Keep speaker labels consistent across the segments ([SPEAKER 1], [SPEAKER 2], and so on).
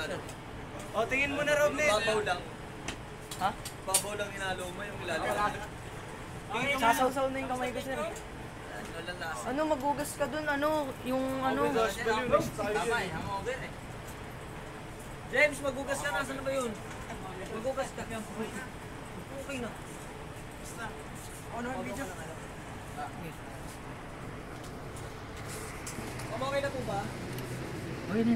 [SPEAKER 1] ano.
[SPEAKER 2] O, tingin mo na, Robnet.
[SPEAKER 1] Babaw lang.
[SPEAKER 3] Ha?
[SPEAKER 1] Babaw lang inalo mo yung ilalim.
[SPEAKER 3] Sasaw-saw na yung kamay ko, sir.
[SPEAKER 1] Ano lang lasa.
[SPEAKER 3] Ano, magugas ka dun, ano, yung ano.
[SPEAKER 1] Tama eh, hangover eh. James, magugas ka. Nasaan na ba yun? Magugas ka. Okay na. Basta. Ano ang video? Okay na po ba?
[SPEAKER 3] Okay na.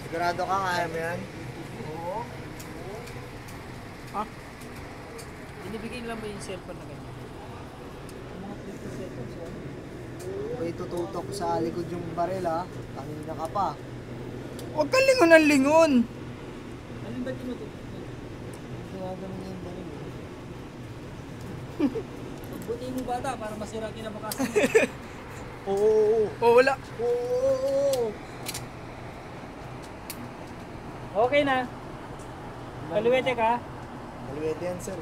[SPEAKER 2] Sigurado ka, kaya mo yan?
[SPEAKER 1] Oo.
[SPEAKER 3] Ha? Binibigay lang ba yung cellphone na ganyan?
[SPEAKER 1] Mga 50 seconds yun.
[SPEAKER 2] May tututok sa likod yung baril, ha? Tangina ka pa.
[SPEAKER 3] Huwag kang lingon ng lingon!
[SPEAKER 1] Alin ba tinututok?
[SPEAKER 2] Gagawin yung baril,
[SPEAKER 1] Pagbutiin mo bata para masira kinabukasan mo.
[SPEAKER 2] Oo.
[SPEAKER 3] Oh, wala.
[SPEAKER 2] Oo.
[SPEAKER 1] Okay na. Kaluwete ka.
[SPEAKER 2] Maluwete yan, sir.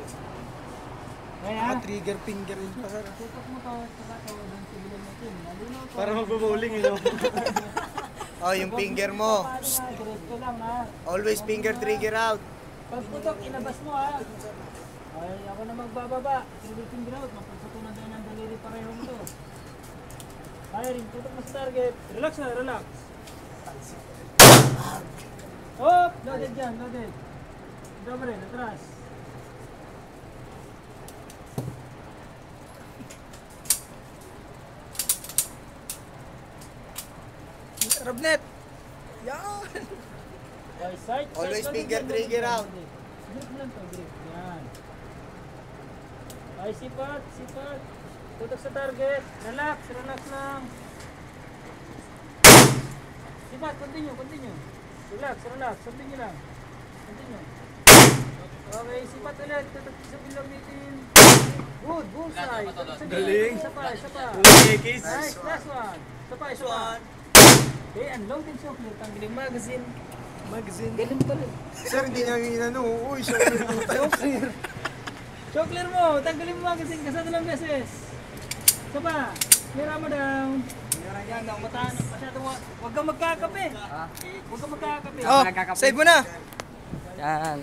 [SPEAKER 1] Kaya?
[SPEAKER 2] Trigger finger yun pa, sir.
[SPEAKER 1] Tutok mo to sa doon sa bilog natin. Malinaw to.
[SPEAKER 2] Para magbo-bowling, you know? Oh, yung finger mo.
[SPEAKER 1] Diretso lang ha.
[SPEAKER 2] Always finger trigger out.
[SPEAKER 1] Pag putok, inabas mo ha. Ay, ako na magbababa. Trigger out. Magpagputunan tayo ng daliri pareho mo to. Firing, tutok mo sa target. Relax na, relax. Hop! Loaded dyan, loaded. Dobre, atras.
[SPEAKER 3] Robnet! Yan!
[SPEAKER 1] Okay, sight.
[SPEAKER 2] Always
[SPEAKER 1] sight,
[SPEAKER 2] finger
[SPEAKER 1] loaded,
[SPEAKER 2] trigger
[SPEAKER 1] loaded,
[SPEAKER 2] out.
[SPEAKER 1] loaded. Grip lang to, grip. Yan. Okay, sipat, sipat. Tutok sa target. Relax, relax lang. Sipat, continue, continue. Relax, relax. Continue lang. Continue. Okay, sipat ulit. Tutok sa bilog natin. Good, bullseye. Tutok sa bilog.
[SPEAKER 2] Galing.
[SPEAKER 1] Isa pa, isa pa.
[SPEAKER 2] Nice.
[SPEAKER 1] Nice, last one. Isa pa, isa pa. Okay, unloaded chocolate. Tanggalin magazine.
[SPEAKER 2] Magazine.
[SPEAKER 1] Galing pala.
[SPEAKER 2] Sir, hindi niya ginano. Uy, sir.
[SPEAKER 1] Chocolate mo, tanggalin mo magazine kasi dalawang beses. Isa pa. Mira mo down. Yan daw, masyadong wag kang magkakape. Huwag kang magkakape.
[SPEAKER 3] Oh, save mo na! Yan.